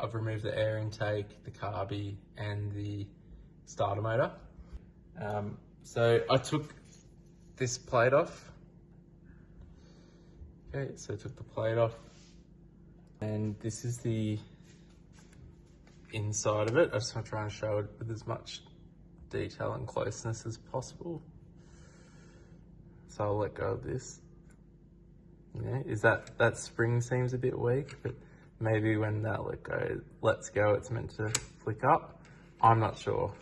I've removed the air intake, the carby, and the starter motor. So I took this plate off. Okay, so I took the plate off, and this is the inside of it. I just want to try and show it with as much detail and closeness as possible. So I'll let go of this. Yeah, is that spring seems a bit weak, but maybe when that lets go, it's meant to flick up. I'm not sure.